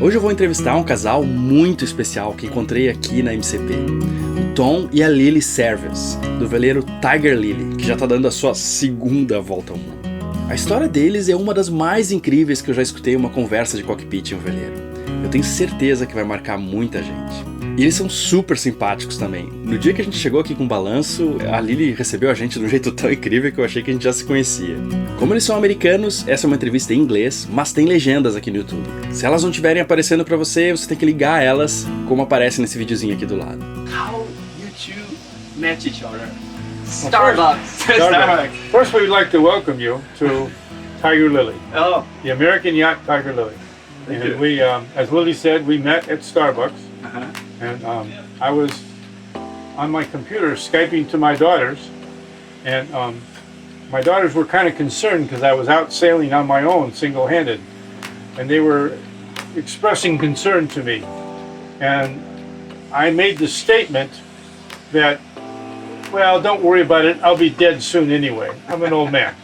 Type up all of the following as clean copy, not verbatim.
Hoje eu vou entrevistar um casal muito especial que encontrei aqui na MCP. O Tom e a Lily Service, do Veleiro Tiger Lilly, que já tá dando a sua segunda volta ao mundo. A história deles é uma das mais incríveis que eu já escutei em uma conversa de cockpit em um veleiro. Eu tenho certeza que vai marcar muita gente. E eles são super simpáticos também. No dia que a gente chegou aqui com o balanço, a Lily recebeu a gente de um jeito tão incrível que eu achei que a gente já se conhecia. Como eles são americanos, essa é uma entrevista em inglês, mas tem legendas aqui no YouTube. Se elas não estiverem aparecendo pra você, você tem que ligar elas, como aparece nesse videozinho aqui do lado. How you two met each other? Starbucks. First, we'd like to welcome you to Tiger Lilly, Oh, the American yacht Tiger Lilly. Thank And you. we, as Lily said, we met at Starbucks, uh-huh. and I was on my computer Skyping to my daughters, and my daughters were kind of concerned because I was out sailing on my own, single-handed, and they were expressing concern to me, and I made the statement that, well, don't worry about it, I'll be dead soon anyway. I'm an old man.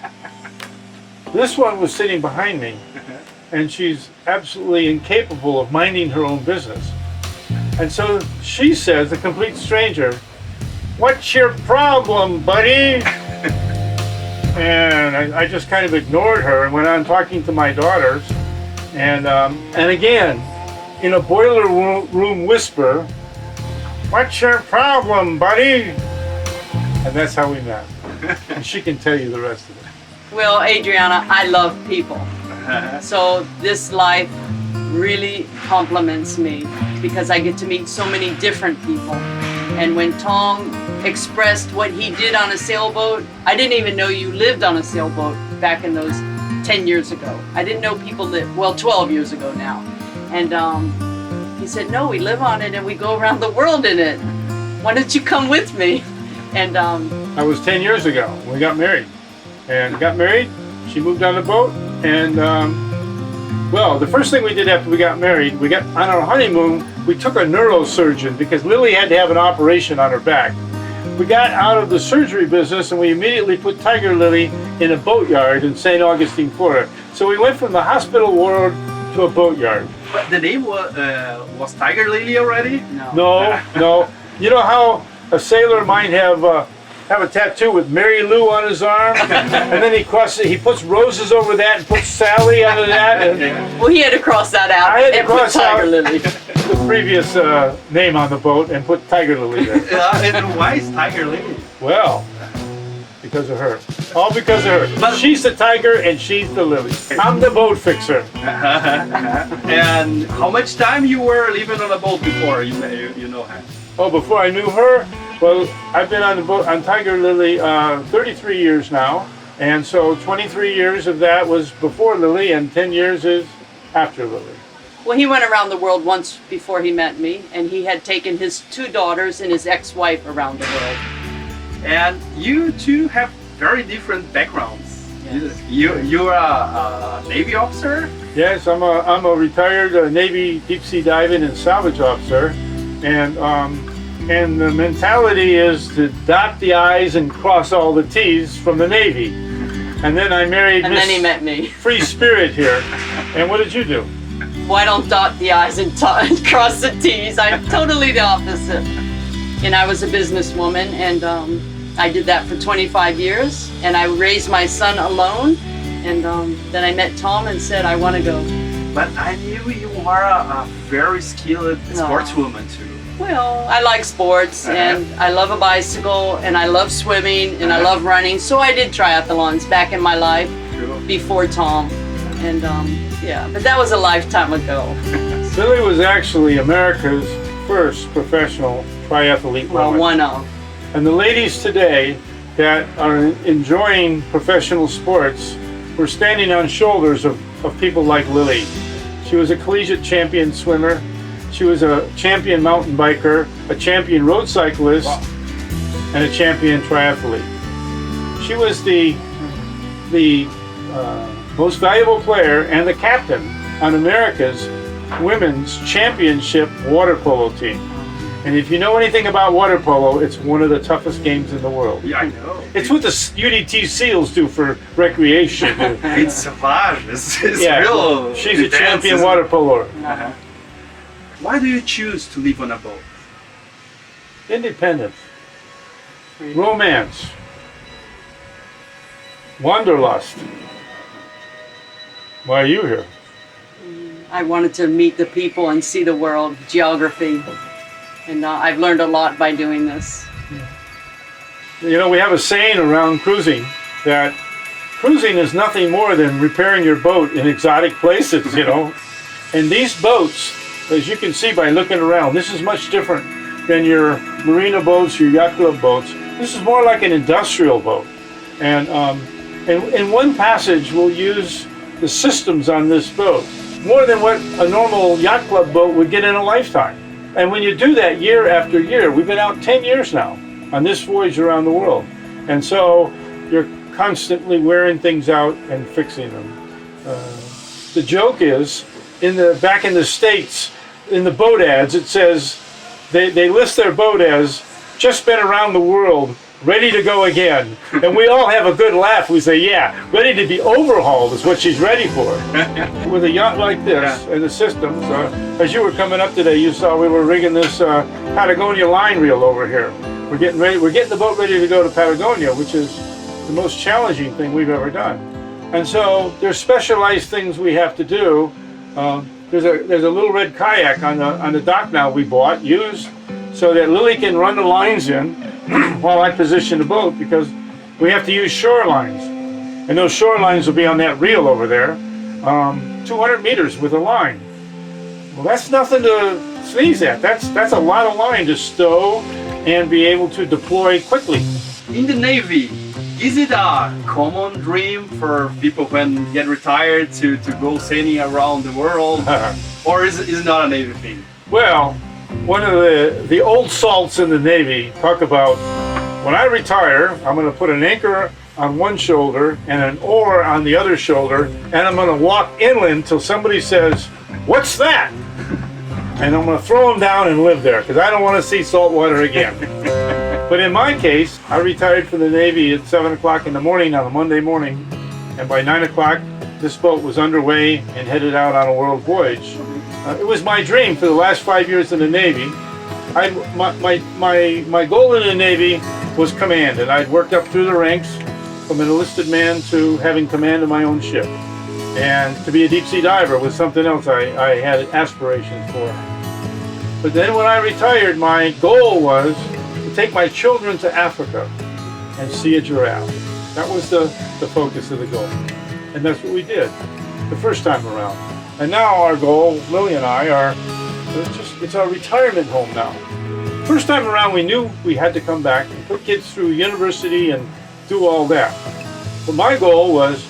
This one was sitting behind me, and she's absolutely incapable of minding her own business. And so she says, a complete stranger, "What's your problem, buddy?" And I just kind of ignored her and went on talking to my daughters. And again, in a boiler room whisper, "What's your problem, buddy?" And that's how we met. And she can tell you the rest of it. Well, Adriana, I love people. So this life really compliments me because I get to meet so many different people. And when Tom expressed what he did on a sailboat, I didn't even know you lived on a sailboat back in those 10 years ago. I didn't know people lived, well, 12 years ago now. And he said, no, we live on it and we go around the world in it. Why don't you come with me? And that was 10 years ago. We got married. And got married, she moved on the boat, and well, the first thing we did after we got married, we got on our honeymoon, we took a neurosurgeon because Lily had to have an operation on her back. We got out of the surgery business and we immediately put Tiger Lily in a boatyard in St. Augustine, Florida. So we went from the hospital world to a boatyard. But the name was Tiger Lily already? No. You know how a sailor might have a tattoo with Mary Lou on his arm, and then he puts roses over that and puts Sally under that. And well, he had to cross that out. I had to and put cross Tiger out Lily. the previous name on the boat and put Tiger Lily there. And why is Tiger Lily? Well, because of her. All because of her. But she's the tiger and she's the lily. I'm the boat fixer. And how much time you were living on a boat before you know her? Oh, before I knew her? Well, I've been on the boat on Tiger Lily 33 years now, and so 23 years of that was before Lily, and 10 years is after Lily. Well, he went around the world once before he met me, and he had taken his 2 daughters and his ex-wife around the world. And you two have very different backgrounds. Yes. You're a Navy officer? Yes, I'm a retired Navy deep sea diving and salvage officer, and the mentality is to dot the I's and cross all the T's from the Navy. And then I married And then he met me. Free Spirit here. And what did you do? Well, I don't dot the I's and cross the T's. I'm totally the opposite. And I was a businesswoman, and I did that for 25 years. And I raised my son alone. And then I met Tom and said, I want to go. But I knew you were a very skilled sportswoman too. Well, I like sports, and I love a bicycle, and I love swimming, and I love running. So I did triathlons back in my life before Tom. And yeah, but that was a lifetime ago. Lily was actually America's first professional triathlete Well, woman. one of. And the ladies today that are enjoying professional sports were standing on shoulders of people like Lily. She was a collegiate champion swimmer. She was a champion mountain biker, a champion road cyclist, and a champion triathlete. She was the most valuable player and the captain on America's women's championship water polo team. And if you know anything about water polo, it's one of the toughest games in the world. Yeah, I know. It's what the UDT SEALs do for recreation. It's savage. It's Yeah, real. she's a intense, champion isn't water it? poloer. Why do you choose to live on a boat? Independence, romance, wanderlust. Why are you here? I wanted to meet the people and see the world, geography, and I've learned a lot by doing this. You know, we have a saying around cruising that cruising is nothing more than repairing your boat in exotic places, you know. And these boats, as you can see by looking around, this is much different than your marina boats, your yacht club boats. This is more like an industrial boat. And in one passage, we'll use the systems on this boat more than what a normal yacht club boat would get in a lifetime. And when you do that year after year, we've been out 10 years now on this voyage around the world. And so you're constantly wearing things out and fixing them. The joke is, back in the States, in the boat ads, it says, they list their boat as just been around the world, ready to go again. And we all have a good laugh. We say, yeah, ready to be overhauled is what she's ready for. With a yacht like this and the systems, as you were coming up today, you saw we were rigging this Patagonia line reel over here. We're getting the boat ready to go to Patagonia, which is the most challenging thing we've ever done. And so there's specialized things we have to do. There's a little red kayak on the dock now we bought, used, so that Lily can run the lines in while I position the boat, because we have to use shorelines. And those shorelines will be on that reel over there, 200 meters with a line. Well, that's nothing to sneeze at. That's a lot of line to stow and be able to deploy quickly. In the Navy, is it a common dream for people when get retired to go sailing around the world? Or is it not a Navy thing? Well, one of the old salts in the Navy talk about, when I retire, I'm going to put an anchor on one shoulder and an oar on the other shoulder, and I'm going to walk inland till somebody says, "What's that?" And I'm going to throw them down and live there, because I don't want to see salt water again. But in my case, I retired from the Navy at 7 o'clock in the morning on a Monday morning, and by 9 o'clock, this boat was underway and headed out on a world voyage. It was my dream for the last 5 years in the Navy. My goal in the Navy was command, and I'd worked up through the ranks from an enlisted man to having command of my own ship. And to be a deep sea diver was something else I had aspirations for. But then when I retired, my goal was to take my children to Africa and see a giraffe. That was the focus of the goal. And that's what we did the first time around. And now our goal, Lily and I, it's our retirement home now. First time around, we knew we had to come back and put kids through university and do all that. But my goal was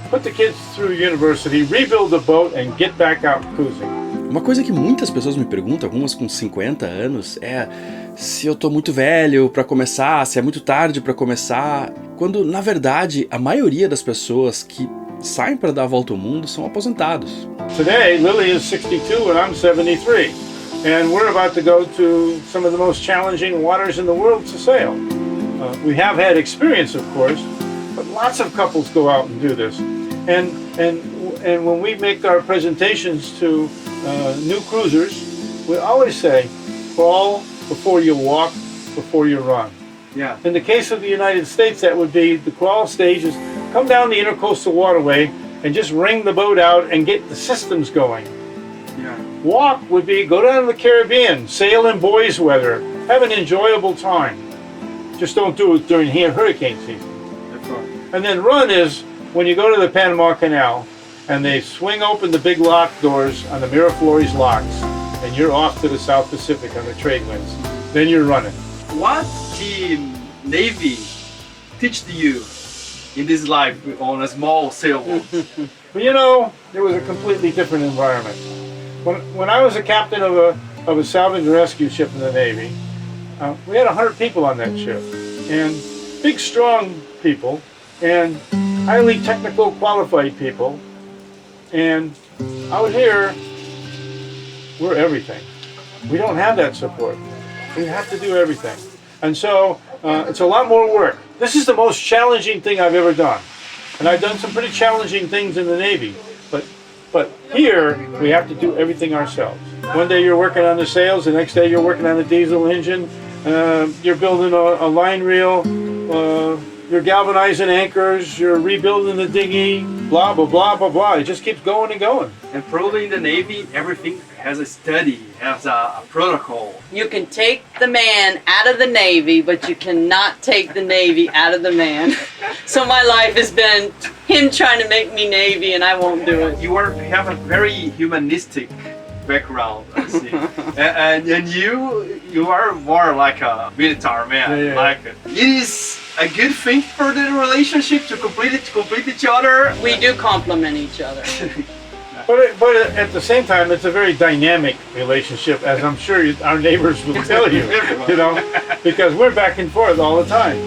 put the kids through university, rebuild the boat, and get back out cruising. Uma coisa que muitas pessoas me perguntam, algumas com 50 anos, é se eu tô muito velho para começar, se é muito tarde para começar, quando na verdade a maioria das pessoas que saem para dar a volta ao mundo são aposentados. Today, Lily is 62 and I'm 73, and we're about to go to some of the most challenging waters in the world to sail. We have had experience, of course, but lots of couples go out and do this. And when we make our presentations to new cruisers, we always say, crawl before you walk, before you run. Yeah. In the case of the United States, that would be the crawl stage is come down the intercoastal waterway and just ring the boat out and get the systems going. Yeah. Walk would be go down to the Caribbean, sail in boys weather, have an enjoyable time. Just don't do it during hurricane season. That's right. And then run is when you go to the Panama Canal and they swing open the big lock doors on the Miraflores locks and you're off to the South Pacific on the trade winds. Then you're running. What the Navy teach you in this life on a small sailboat? But you know, it was a completely different environment. When I was a captain of a salvage and rescue ship in the Navy, we had 100 people on that ship, and big, strong people, and highly technical, qualified people. And out here, we're everything. We don't have that support. We have to do everything. And so it's a lot more work. This is the most challenging thing I've ever done. And I've done some pretty challenging things in the Navy. But here, we have to do everything ourselves. One day you're working on the sails, the next day you're working on the diesel engine, you're building a line reel, you're galvanizing anchors, you're rebuilding the dinghy, blah, blah, blah, blah, blah. It just keeps going and going. And probably in the Navy, everything has a study, has a protocol. You can take the man out of the Navy, but you cannot take the Navy out of the man. So my life has been him trying to make me Navy, and I won't do it. You have a very humanistic background, I see. and you are more like a military man. Yeah. Like it is a good thing for the relationship to complete each other. We do complement each other. But at the same time, it's a very dynamic relationship, as I'm sure our neighbors will tell you, you know, because we're back and forth all the time.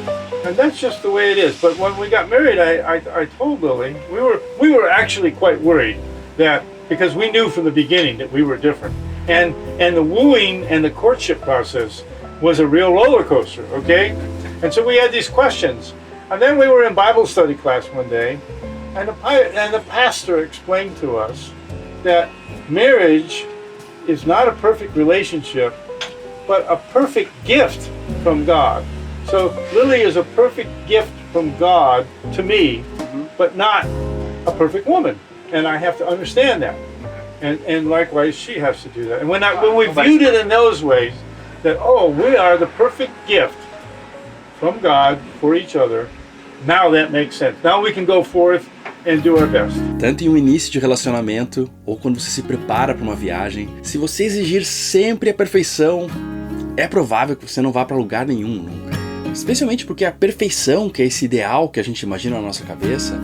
And that's just the way it is. But when we got married, I told Lily, we were actually quite worried that, because we knew from the beginning that we were different. And the wooing and the courtship process was a real roller coaster, okay? And so we had these questions. And then we were in Bible study class one day, and the pastor explained to us that marriage is not a perfect relationship, but a perfect gift from God. So Lily is a perfect gift from God to me, but not a perfect woman. And I have to understand that. And likewise, she has to do that. And when we viewed it in those ways, that, we are the perfect gift from God for each other, now that makes sense. Now we can go forth and do our best. Tanto em um início de relacionamento, ou quando você se prepara para uma viagem, se você exigir sempre a perfeição, é provável que você não vá para lugar nenhum nunca. Especialmente porque a perfeição, que é esse ideal que a gente imagina na nossa cabeça,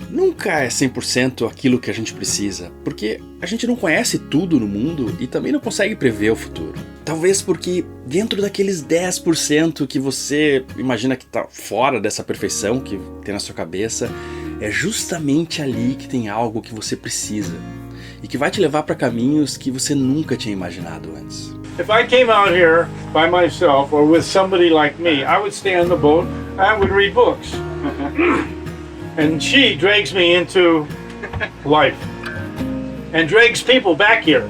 nunca é 100% aquilo que a gente precisa, porque a gente não conhece tudo no mundo e também não consegue prever o futuro. Talvez porque dentro daqueles 10% que você imagina que está fora dessa perfeição que tem na sua cabeça, é justamente ali que tem algo que você precisa e que vai te levar para caminhos que você nunca tinha imaginado antes. If I came out here by myself or with somebody like me, I would stay on the boat, I would read books. And she drags me into life and drags people back here.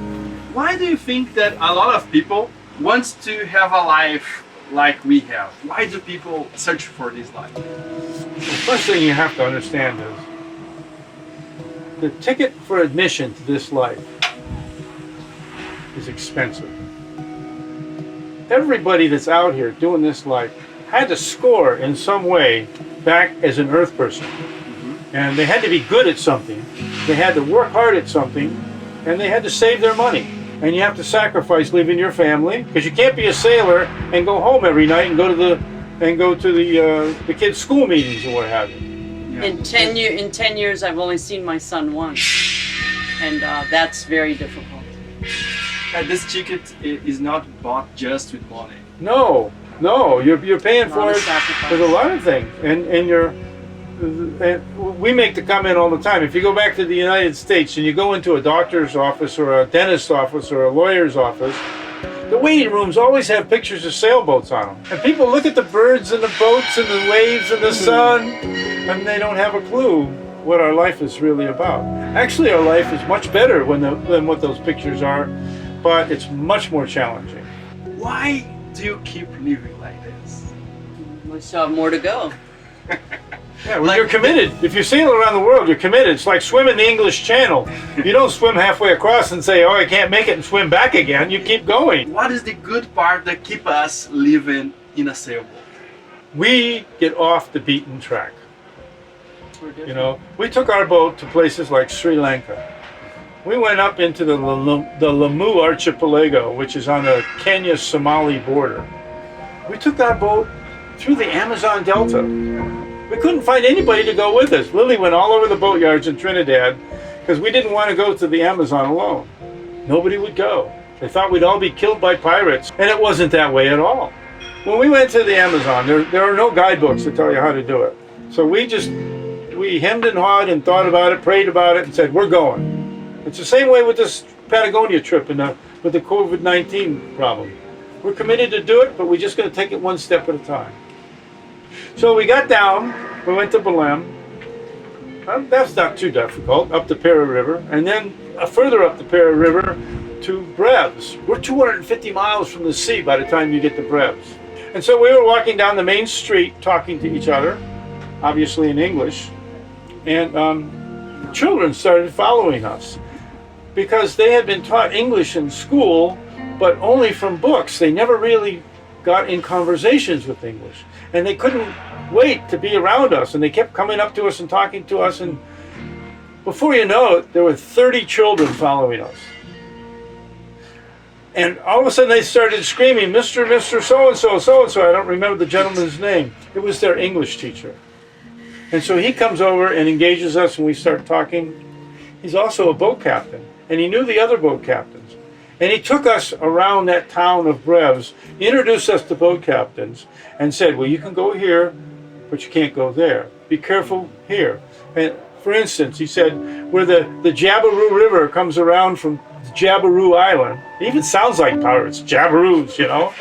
Why do you think that a lot of people want to have a life like we have? Why do people search for this life? The first thing you have to understand is the ticket for admission to this life is expensive. Everybody that's out here doing this life had to score in some way back as an earth person. And they had to be good at something. They had to work hard at something, and they had to save their money. And you have to sacrifice leaving your family, because you can't be a sailor and go home every night and go to the kids' school meetings or what have you. Yeah. In 10 years, I've only seen my son once, and that's very difficult. And this ticket is not bought just with money. No, you're paying for it. Sacrifice. There's a lot of things, and we make the comment all the time. If you go back to the United States and you go into a doctor's office or a dentist's office or a lawyer's office, the waiting rooms always have pictures of sailboats on them. And people look at the birds and the boats and the waves and the sun, and they don't have a clue what our life is really about. Actually, our life is much better than what those pictures are, but it's much more challenging. Why do you keep living like this? We still have more to go. Yeah, well, you're committed. If you sail around the world, you're committed. It's like swimming the English Channel. You don't swim halfway across and say, I can't make it, and swim back again. You keep going. What is the good part that keep us living in a sailboat? We get off the beaten track. We're different. You know, we took our boat to places like Sri Lanka. We went up into the Lamu Archipelago, which is on the Kenya-Somali border. We took our boat through the Amazon Delta. We couldn't find anybody to go with us. Lily went all over the boatyards in Trinidad because we didn't want to go to the Amazon alone. Nobody would go. They thought we'd all be killed by pirates, and it wasn't that way at all. When we went to the Amazon, there are no guidebooks to tell you how to do it. So we hemmed and hawed and thought about it, prayed about it, and said, we're going. It's the same way with this Patagonia trip with the COVID-19 problem. We're committed to do it, but we're just going to take it one step at a time. So we got down, we went to Belém. That's not too difficult, up the Para River, and then further up the Para River to Breves. We're 250 miles from the sea by the time you get to Breves. And so we were walking down the main street talking to each other, obviously in English, and children started following us because they had been taught English in school, but only from books. They never really got in conversations with English, and they couldn't wait to be around us, and they kept coming up to us and talking to us, and before you know it, there were 30 children following us. And all of a sudden they started screaming, Mr. So-and-so, so-and-so. I don't remember the gentleman's name. It was their English teacher. And so he comes over and engages us, and we start talking. He's also a boat captain, and he knew the other boat captains. And he took us around that town of Breves, introduced us to boat captains, and said, well, you can go here, but you can't go there. Be careful here. And for instance, he said, where the Jabiru River comes around from Jabiru Island, it even sounds like pirates, Jabiroos, you know.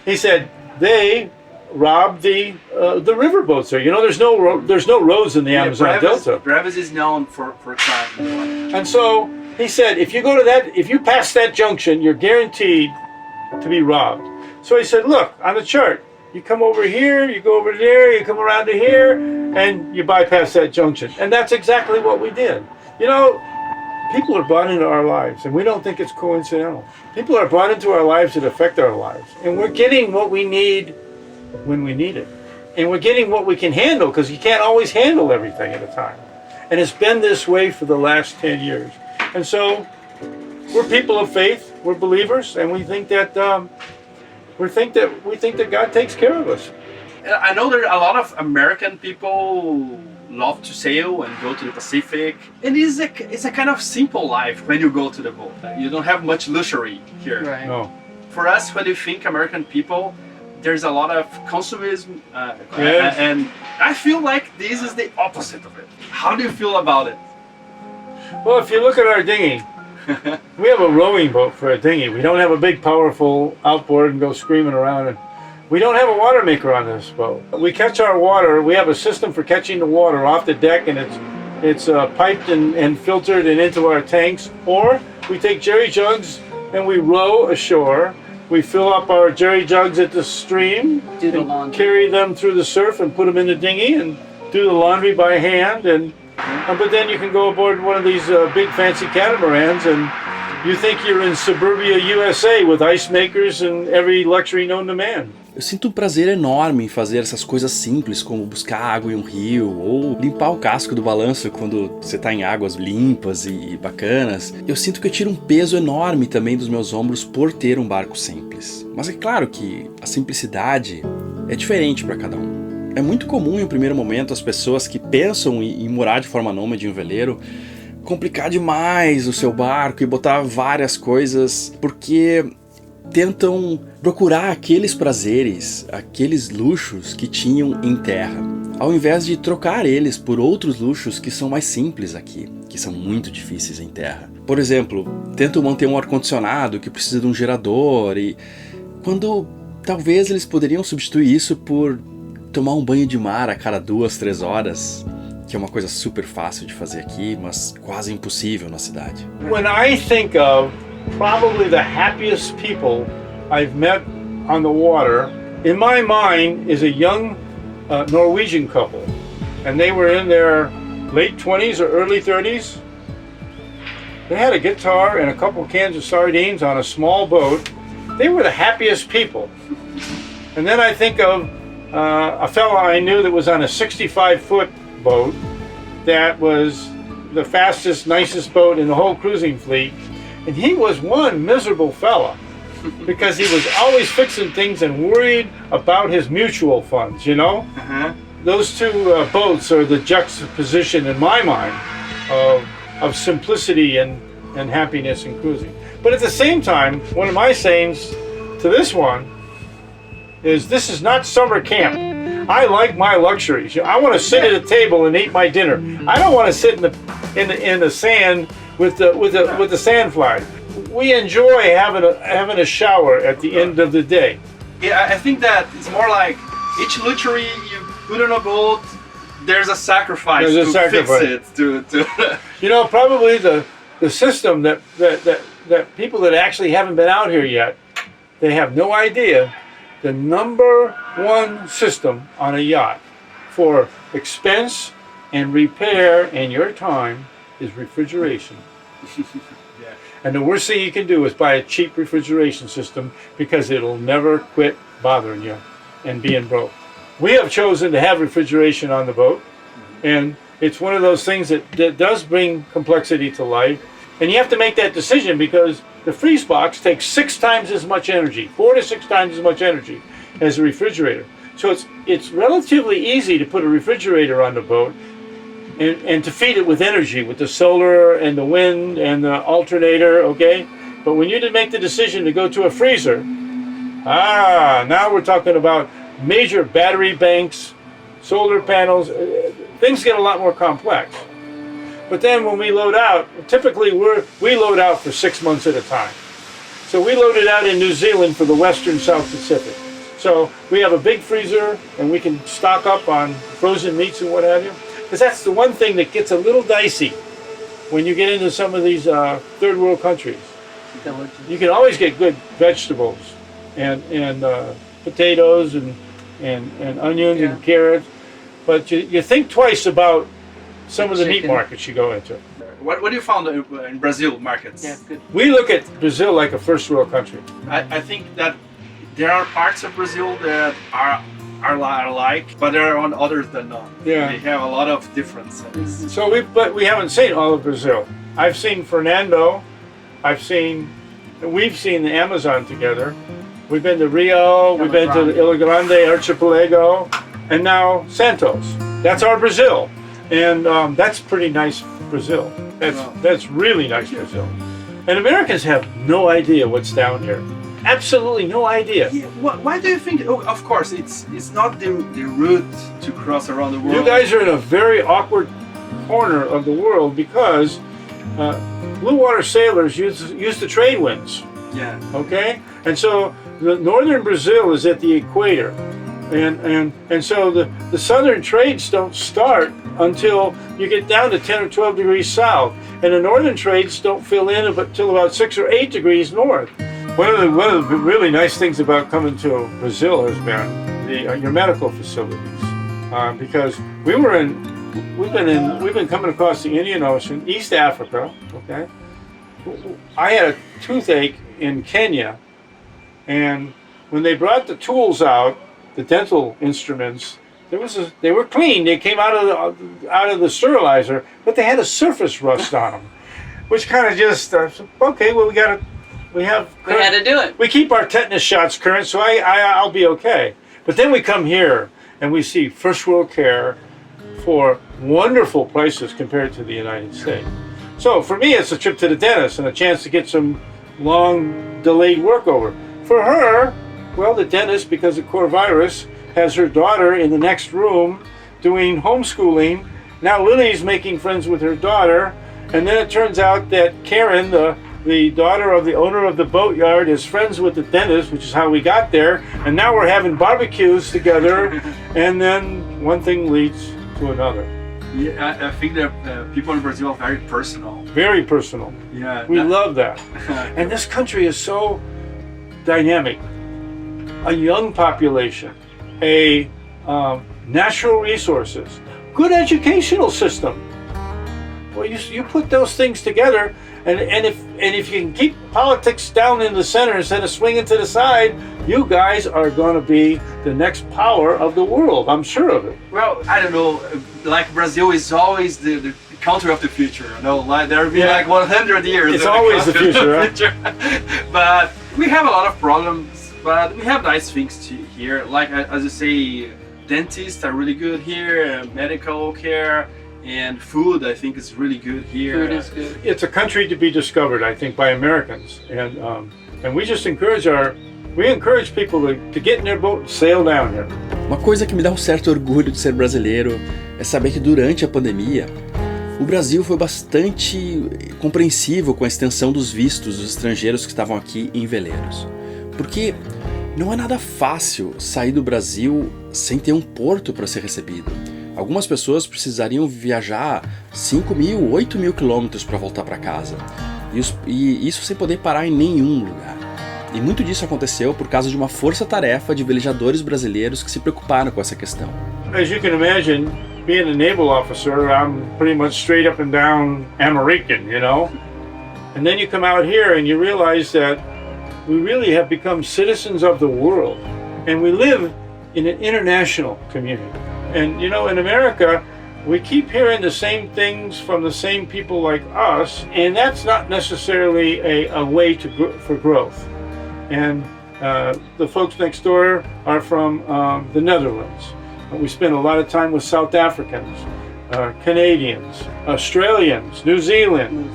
He said, they robbed the river boats there. You know, there's no roads in the Amazon Delta. Breves is known for crime. And so he said, if you pass that junction, you're guaranteed to be robbed. So he said, look, on the chart, you come over here, you go over there, you come around to here, and you bypass that junction. And that's exactly what we did. You know, people are brought into our lives, and we don't think it's coincidental. People are brought into our lives that affect our lives. And we're getting what we need when we need it. And we're getting what we can handle, because you can't always handle everything at a time. And it's been this way for the last 10 years. And so we're people of faith, we're believers, and we think that we think that God takes care of us. I know there are a lot of American people love to sail and go to the Pacific. And it's a kind of simple life when you go to the boat. You don't have much luxury here. Right. No. For us, when you think American people, there's a lot of consumerism, Yes. and I feel like this is the opposite of it. How do you feel about it? Well, if you look at our dinghy, we have a rowing boat for a dinghy. We don't have a big, powerful outboard and go screaming around. And we don't have a water maker on this boat. We catch our water. We have a system for catching the water off the deck, and it's piped and filtered and into our tanks. Or we take jerry jugs and we row ashore. We fill up our jerry jugs at the stream, Do the and laundry. carry them through the surf and put them in the dinghy and do the laundry by hand. And but then you can go aboard one of these big fancy catamarans, and you think you're in suburbia USA with ice makers and every luxury known to man. Eu sinto um prazer enorme em fazer essas coisas simples, como buscar água em um rio, ou limpar o casco do balanço quando você está em águas limpas e bacanas. Eu sinto que eu tiro um peso enorme também dos meus ombros por ter um barco simples. Mas é claro que a simplicidade é diferente para cada um. É muito comum em um primeiro momento as pessoas que pensam em morar de forma nômade em um veleiro complicar demais o seu barco e botar várias coisas, porque tentam procurar aqueles prazeres, aqueles luxos que tinham em terra, ao invés de trocar eles por outros luxos que são mais simples aqui, que são muito difíceis em terra. Por exemplo, tentam manter um ar-condicionado que precisa de um gerador, e quando talvez eles poderiam substituir isso por tomar um banho de mar a cada 2-3 horas, que é uma coisa super fácil de fazer aqui, mas quase impossível na cidade. When I think of probably the happiest people I've met on the water, in my mind is a young Norwegian couple. And they were in their late 20s or early 30s. They had a guitar and a couple cans of sardines on a small boat. They were the happiest people. And then I think of a fellow I knew that was on a 65-foot boat that was the fastest, nicest boat in the whole cruising fleet. And he was one miserable fella because he was always fixing things and worried about his mutual funds, you know? Those two boats are the juxtaposition in my mind of simplicity and happiness in cruising. But at the same time, one of my sayings to this one is, this is not summer camp. I like my luxuries. I want to sit at a table and eat my dinner. I don't want to sit in the sand with the sand flies. We enjoy having a shower at the end of the day. Yeah, I think that it's more like each luxury you put on a boat, there's a sacrifice fix it. To You know, probably the system that that people that actually haven't been out here yet, they have no idea the number one system on a yacht for expense and repair and your time is refrigeration. Yeah. And the worst thing you can do is buy a cheap refrigeration system because it'll never quit bothering you and being broke. We have chosen to have refrigeration on the boat, and it's one of those things that does bring complexity to life. And you have to make that decision because the freeze box takes 6 times as much energy, 4 to 6 times as much energy as a refrigerator. So it's relatively easy to put a refrigerator on the boat and to feed it with energy, with the solar and the wind and the alternator, okay? But when you make the decision to go to a freezer, now we're talking about major battery banks, solar panels, things get a lot more complex. But then when we load out, typically we load out for 6 months at a time. So we loaded out in New Zealand for the Western South Pacific. So we have a big freezer and we can stock up on frozen meats and what have you. Because that's the one thing that gets a little dicey when you get into some of these third world countries. You can always get good vegetables and potatoes and onions and carrots, but you think twice about some of the meat markets you go into. What do you found in Brazil markets? Yeah, good. We look at Brazil like a first world country. I think that there are parts of Brazil that are alike, but there are others that not. Yeah. They have a lot of differences. So we haven't seen all of Brazil. I've seen Fernando. We've seen the Amazon together. We've been to Rio. We've been to the Ilha Grande Archipelago, and now Santos. That's our Brazil, and that's pretty nice Brazil. That's really nice Brazil. And Americans have no idea what's down here. Absolutely no idea. Yeah, why do you think? Oh, of course, it's not the route to cross around the world. You guys are in a very awkward corner of the world because blue water sailors use the trade winds. Yeah. Okay, and so the northern Brazil is at the equator, and so the southern trades don't start until you get down to 10 or 12 degrees south, and the northern trades don't fill in until about 6 or 8 degrees north. One of the really nice things about coming to Brazil has been your medical facilities, because we've been coming across the Indian Ocean, East Africa. Okay, I had a toothache in Kenya, and when they brought the tools out, the dental instruments, they were clean. They came out of the sterilizer, but they had a surface rust on them, which kind of just okay. Well, we had to do it. We keep our tetanus shots current, so I'll be okay. But then we come here and we see first world care for wonderful prices compared to the United States. So for me, it's a trip to the dentist and a chance to get some long delayed work over. For her, well, the dentist, because of core virus, has her daughter in the next room doing homeschooling. Now Lily's making friends with her daughter, and then it turns out that Karen, the daughter of the owner of the boatyard, is friends with the dentist, which is how we got there. And now we're having barbecues together, and then one thing leads to another. Yeah, I think that people in Brazil are very personal. Very personal. Yeah, we love that. And this country is so dynamic. A young population, natural resources, good educational system. Well, you put those things together, and if you can keep politics down in the center instead of swinging to the side, you guys are going to be the next power of the world. I'm sure of it. Well, I don't know. Like Brazil is always the country of the future. You know, like there will be like 100 years. It's always the future, But we have a lot of problems. But we have nice things here. Like as you say, dentists are really good here. Medical care. And food, I think, is really good here. Food is good. It's a country to be discovered, I think, by Americans, and we just encourage people to get in their boat and sail down here. Uma coisa que me dá um certo orgulho de ser brasileiro é saber que durante a pandemia o Brasil foi bastante compreensivo com a extensão dos vistos dos estrangeiros que estavam aqui em veleiros, porque não é nada fácil sair do Brasil sem ter um porto para ser recebido. Algumas pessoas precisariam viajar 5.000, 8.000 quilômetros para voltar para casa. E isso sem poder parar em nenhum lugar. E muito disso aconteceu por causa de uma força-tarefa de velejadores brasileiros que se preocuparam com essa questão. As you can imagine, being a naval officer, I'm pretty much straight up and down American, you know? And then you come out here and you realize that we really have become citizens of the world. And we live in an international community. And you know, in America, we keep hearing the same things from the same people like us, and that's not necessarily a way for growth. And the folks next door are from the Netherlands. We spend a lot of time with South Africans, Canadians, Australians, New Zealand,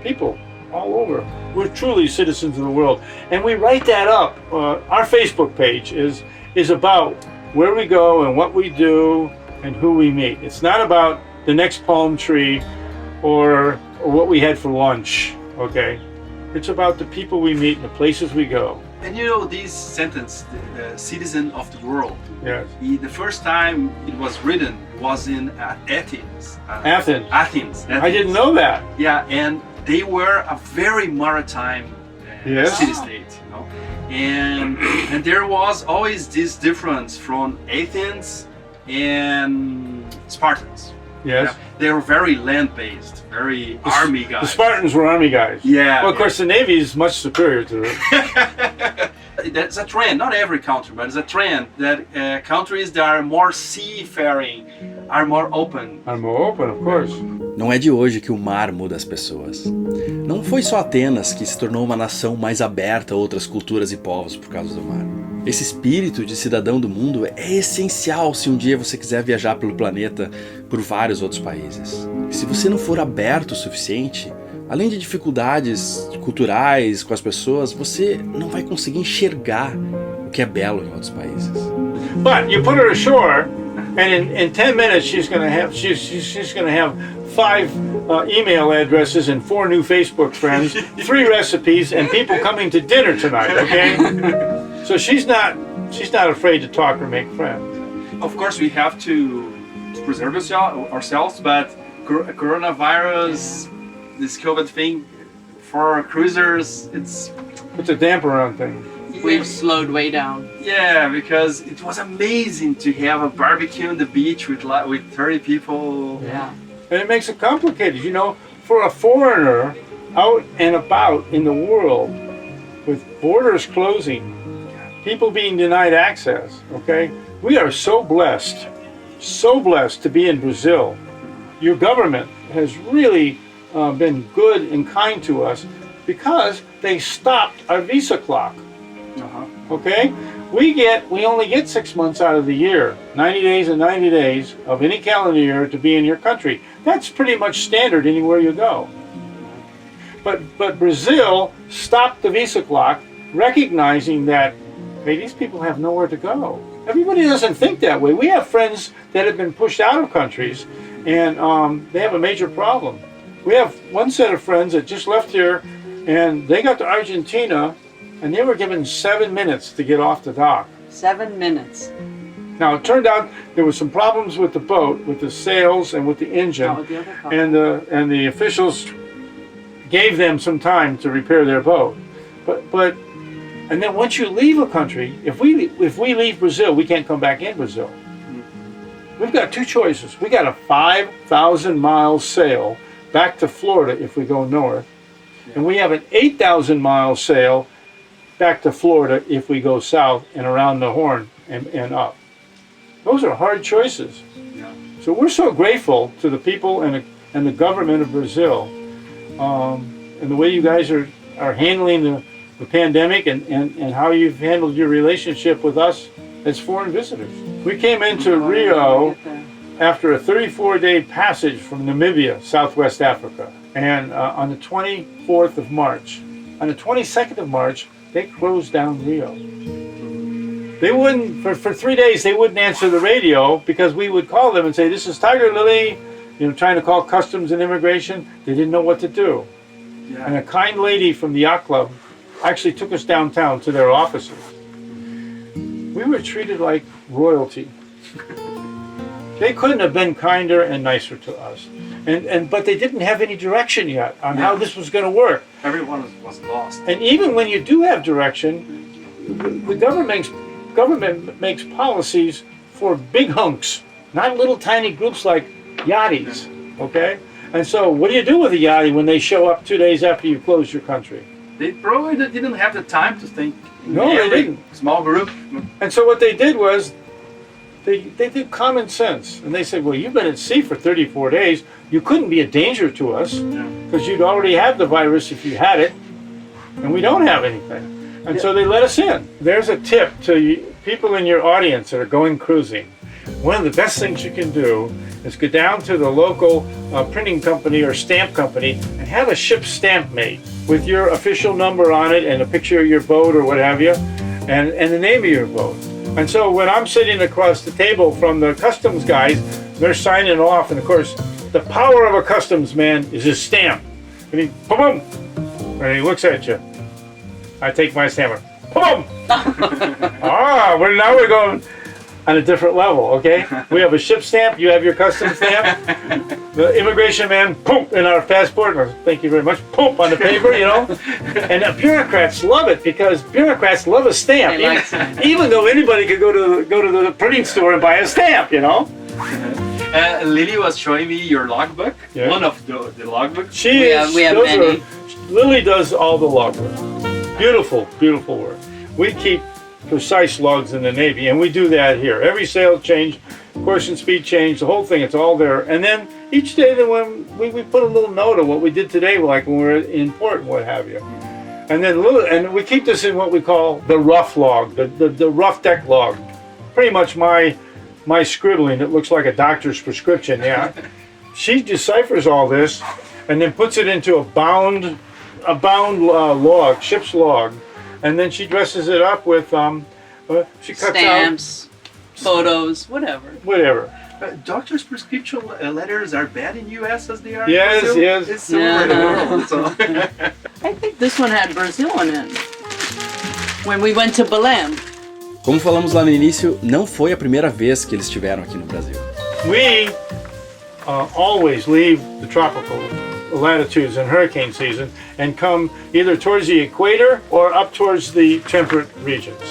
people all over. We're truly citizens of the world. And we write that up. Our Facebook page is about where we go and what we do and who we meet. It's not about the next palm tree or what we had for lunch, okay? It's about the people we meet and the places we go. And you know this sentence, the citizen of the world. Yes. The first time it was written was in Athens. Athens. I didn't know that. Yeah, and they were a very maritime Yes. city-state, you know. And there was always this difference from Athens and Spartans. Yes. Yeah, they were very land-based, very army guys. The Spartans were army guys. Yeah. Well, of course, the Navy is much superior to it. That's a trend, not every country, but it's a trend that countries that are more seafaring are more open. Are more open, of course. Não é de hoje que o mar muda as pessoas. Não foi só Atenas que se tornou uma nação mais aberta a outras culturas e povos por causa do mar. Esse espírito de cidadão do mundo é essencial se um dia você quiser viajar pelo planeta por vários outros países. E se você não for aberto o suficiente, além de dificuldades culturais com as pessoas, você não vai conseguir enxergar o que é belo em outros países. But you put her ashore, and in 10 minutes she's going to have 5 email addresses and 4 new Facebook friends, 3 recipes, and people coming to dinner tonight. Okay, so she's not afraid to talk or make friends. Of course, we have to preserve ourselves, but coronavirus, this COVID thing, for cruisers, it's a damper on things. We've slowed way down. Yeah, because it was amazing to have a barbecue on the beach with 30 people. Yeah. And it makes it complicated, you know, for a foreigner out and about in the world with borders closing, people being denied access, okay? We are so blessed to be in Brazil. Your government has really been good and kind to us because they stopped our visa clock. Okay? We only get 6 months out of the year, 90 days and 90 days of any calendar year to be in your country. That's pretty much standard anywhere you go. But Brazil stopped the visa clock, recognizing that, hey, these people have nowhere to go. Everybody doesn't think that way. We have friends that have been pushed out of countries, and they have a major problem. We have one set of friends that just left here, and they got to Argentina, and they were given 7 minutes to get off the dock. 7 minutes. Now, it turned out there were some problems with the boat, with the sails and with the engine, and the officials gave them some time to repair their boat. And then once you leave a country, if we leave Brazil, we can't come back in Brazil. We've got 2 choices. We got a 5,000-mile sail back to Florida if we go north, and we have an 8,000-mile sail back to Florida if we go south and around the Horn and up. Those are hard choices. Yeah. So we're so grateful to the people and the government of Brazil, and the way you guys are handling the pandemic and how you've handled your relationship with us as foreign visitors. We came into Rio after a 34-day passage from Namibia, Southwest Africa, and on the 24th of March. On the 22nd of March, they closed down Rio. They wouldn't, for 3 days, they wouldn't answer the radio because we would call them and say, this is Tiger Lilly, trying to call customs and immigration. They didn't know what to do. Yeah. And a kind lady from the yacht club actually took us downtown to their offices. We were treated like royalty. They couldn't have been kinder and nicer to us. but they didn't have any direction yet on how this was going to work. Everyone was lost. And even when you do have direction, the government makes policies for big hunks, not little tiny groups like yachties, okay? And so what do you do with a yachty when they show up 2 days after you close your country? They probably didn't have the time to think. No, they didn't. Small group. And so what they did was, they did common sense. And they said, well, you've been at sea for 34 days. You couldn't be a danger to us because you'd already have the virus if you had it. And we don't have anything. And so they let us in. There's a tip to people in your audience that are going cruising. One of the best things you can do is go down to the local printing company or stamp company and have a ship stamp made with your official number on it and a picture of your boat or what have you, and the name of your boat. And so when I'm sitting across the table from the customs guys, they're signing off, and of course, the power of a customs man is his stamp. And he, boom, and he looks at you. I take my stammer. Boom! Now we're going on a different level, okay? We have a ship stamp, you have your customs stamp. The immigration man, poop, in our passport, thank you very much, poop on the paper, you know? And the bureaucrats love it because bureaucrats love a stamp. Even though anybody could go to the printing store and buy a stamp, you know? Lily was showing me your logbook, one of the logbooks. We have many. Lily does all the logbook. Beautiful, beautiful work. We keep precise logs in the Navy, and we do that here. Every sail change, course and speed change, the whole thing, it's all there. And then each day when we put a little note of what we did today, like when we were in port and what have you. And then and we keep this in what we call the rough log, the rough deck log. Pretty much my scribbling that looks like a doctor's prescription, yeah. She deciphers all this and then puts it into a bound log, ship's log, and then she dresses it up with she cuts stamps, photos, whatever. Doctor's prescription letters are bad in U.S. as they are Yes, in Brazil. yes. It's somewhere in the world. So. I think this one had Brazil in it. When we went to Belém. Como falamos lá no início, não foi a primeira vez que eles estiveram aqui no Brasil. We always leave the tropical latitudes in hurricane season and come either towards the equator or up towards the temperate regions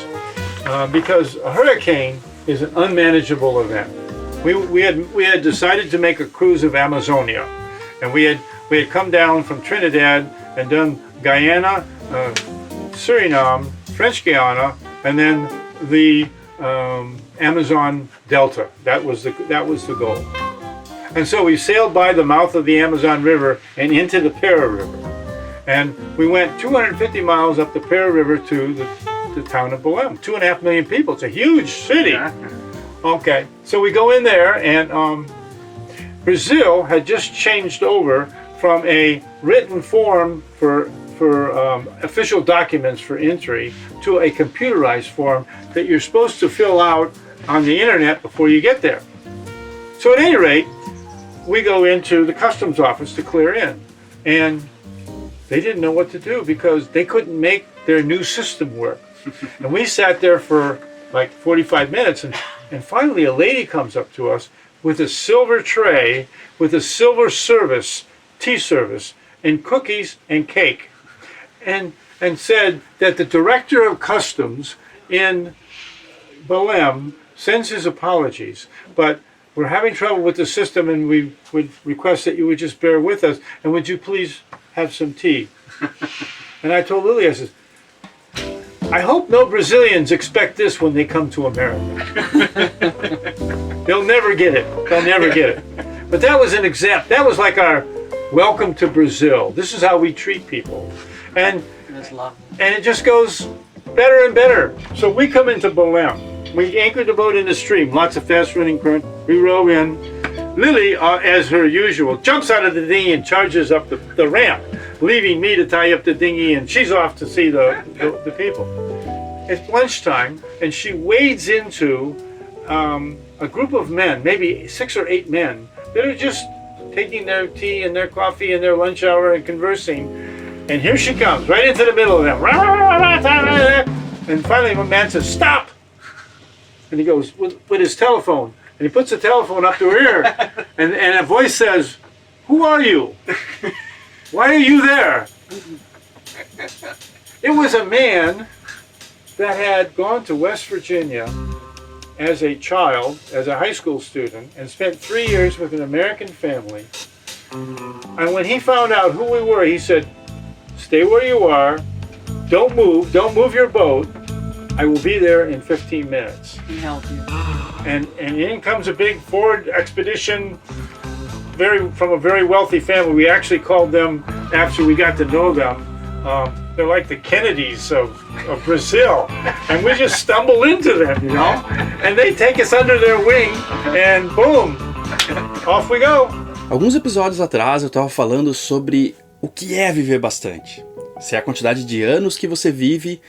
because a hurricane is an unmanageable event. We had decided to make a cruise of Amazonia, and we had come down from Trinidad and done Guyana, Suriname, French Guiana, and then the Amazon Delta. That was the goal. And so we sailed by the mouth of the Amazon River and into the Para River. And we went 250 miles up the Para River to the town of Belém. 2.5 million people. It's a huge city. Okay, so we go in there, and Brazil had just changed over from a written form for official documents for entry to a computerized form that you're supposed to fill out on the internet before you get there. So at any rate, we go into the customs office to clear in, and they didn't know what to do because they couldn't make their new system work. And we sat there for like 45 minutes, and finally a lady comes up to us with a silver tray with a silver tea service, and cookies and cake, and said that the director of customs in Belém sends his apologies, but we're having trouble with the system, and we would request that you would just bear with us, and would you please have some tea? And I told Lily, I said, I hope no Brazilians expect this when they come to America. They'll never get it. They'll never get it. But that was an example. That was like our welcome to Brazil. This is how we treat people. And it just goes better and better. So we come into Belém. We anchored the boat in the stream. Lots of fast running current. We row in. Lily, as her usual, jumps out of the dinghy and charges up the ramp, leaving me to tie up the dinghy, and she's off to see the people. It's lunchtime, and she wades into a group of men, maybe 6 or 8 men, that are just taking their tea and their coffee and their lunch hour and conversing. And here she comes, right into the middle of them. And finally one man says, stop! And he goes with his telephone, and he puts the telephone up to her ear, and a voice says, Who are you? Why are you there? It was a man that had gone to West Virginia as a child, as a high school student, and spent 3 years with an American family. And when he found out who we were, he said, stay where you are, don't move your boat. I will be there in 15 minutes. Can help you. And in comes a big Ford Expedition, from a very wealthy family. We actually called them, after we got to know them, they're like the Kennedys of Brazil. And we just stumble into them, you know? And they take us under their wing, and boom, off we go. Alguns episódios atrás eu estava falando sobre o que é viver bastante. Se é a quantidade de anos que você vive,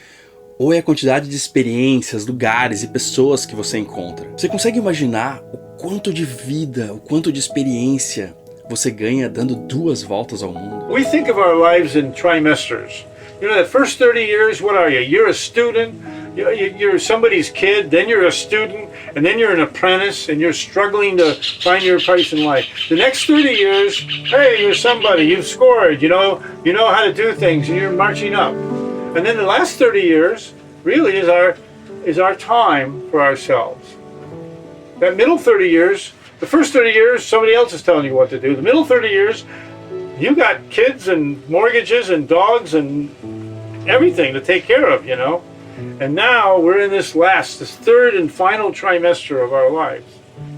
ou é a quantidade de experiências, lugares e pessoas que você encontra. Você consegue imaginar o quanto de vida, o quanto de experiência você ganha dando 2 voltas ao mundo? We think of our lives in trimesters. You know, the first 30 years, what are you? You're a student, you're somebody's kid, then you're a student, and then you're an apprentice, and you're struggling to find your place in life. The next 30 years, hey, you're somebody, you've scored, you know how to do things, and you're marching up. And then the last 30 years really is our time for ourselves. That middle 30 years, the first 30 years, somebody else is telling you what to do. The middle 30 years, you got kids and mortgages and dogs and everything to take care of, you know. And now we're in this third and final trimester of our lives.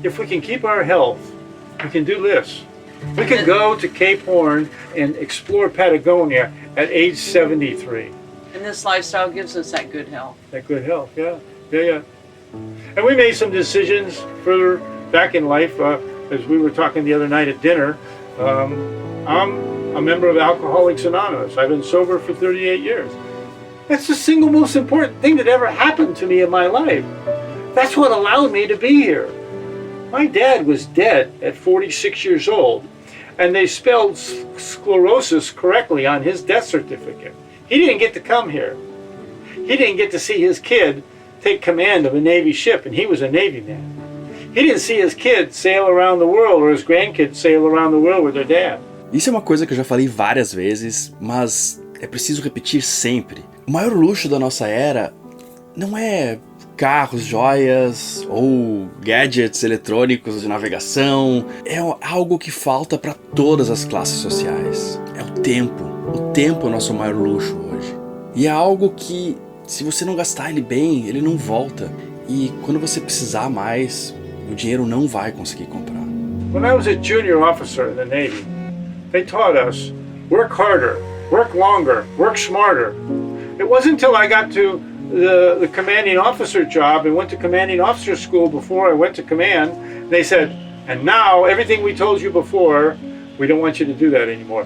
If we can keep our health, we can do this. We can go to Cape Horn and explore Patagonia at age 73. And this lifestyle gives us that good health. That good health, yeah. And we made some decisions further back in life, as we were talking the other night at dinner. I'm a member of Alcoholics Anonymous. I've been sober for 38 years. That's the single most important thing that ever happened to me in my life. That's what allowed me to be here. My dad was dead at 46 years old, and they spelled sclerosis correctly on his death certificate. He didn't get to come here. He didn't get to see his kid take command of a Navy ship, and he was a Navy man. He didn't see his kids sail around the world, or his grandkids sail around the world with their dad. Isso é uma coisa que eu já falei várias vezes, mas é preciso repetir sempre. O maior luxo da nossa era não é carros, joias ou gadgets eletrônicos de navegação. É algo que falta para todas as classes sociais. É o tempo. O tempo é o nosso maior luxo hoje. E é algo que, se você não gastar ele bem, ele não volta. E quando você precisar mais, o dinheiro não vai conseguir comprar. When I was a junior officer in the Navy, they taught us, work harder, work longer, work smarter. It wasn't until I got to the commanding officer job and went to commanding officer school before I went to command, they said, and now everything we told you before, we don't want you to do that anymore.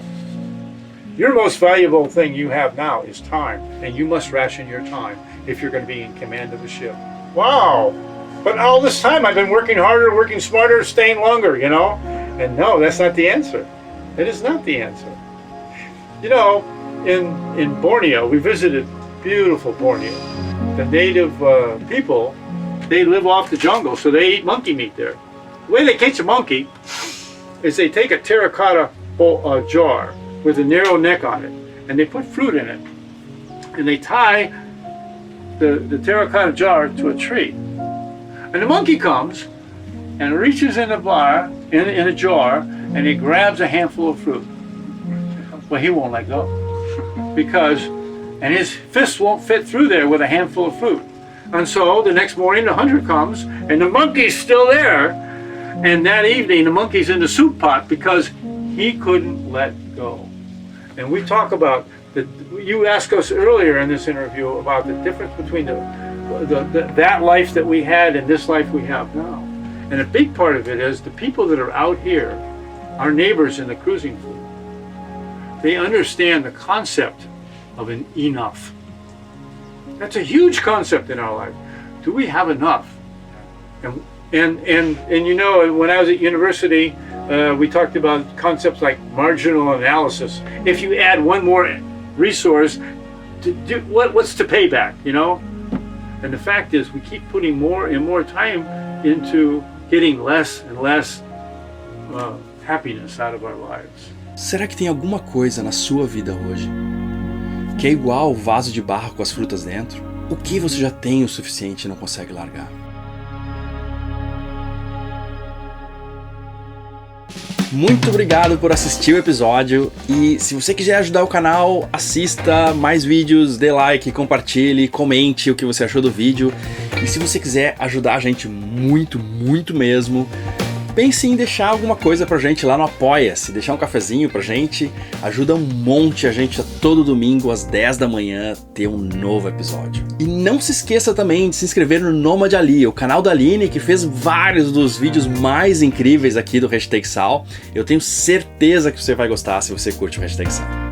Your most valuable thing you have now is time, and you must ration your time if you're going to be in command of a ship. Wow! But all this time I've been working harder, working smarter, staying longer, you know? And no, that's not the answer. It is not the answer. You know, in Borneo, we visited beautiful Borneo. The native people, they live off the jungle, so they eat monkey meat there. The way they catch a monkey is they take a terracotta jar with a narrow neck on it, and they put fruit in it, and they tie the terracotta jar to a tree. And the monkey comes and reaches in the bar, in a jar, and he grabs a handful of fruit. Well, he won't let go, and his fist won't fit through there with a handful of fruit. And so the next morning the hunter comes, and the monkey's still there, and that evening the monkey's in the soup pot because he couldn't let go. And we talk about, you asked us earlier in this interview about the difference between that life that we had and this life we have now. And a big part of it is the people that are out here, our neighbors in the cruising fleet, they understand the concept of an enough. That's a huge concept in our life. Do we have enough? And you know, when I was at university, we talked about concepts like marginal analysis. If you add one more resource, what's the payback, you know? And the fact is, we keep putting more and more time into getting less and less happiness out of our lives. Será que tem alguma coisa na sua vida hoje que é igual ao vaso de barro com as frutas dentro? O que você já tem o suficiente e não consegue largar? Muito obrigado por assistir o episódio e se você quiser ajudar o canal, assista mais vídeos, dê like, compartilhe, comente o que você achou do vídeo. E se você quiser ajudar a gente muito, muito mesmo, pense em deixar alguma coisa pra gente lá no Apoia-se, deixar um cafezinho pra gente, ajuda um monte a gente a todo domingo às 10 da manhã ter um novo episódio. E não se esqueça também de se inscrever no Nômade Ali, o canal da Aline que fez vários dos vídeos mais incríveis aqui do Hashtag Sal. Eu tenho certeza que você vai gostar se você curte o Hashtag Sal.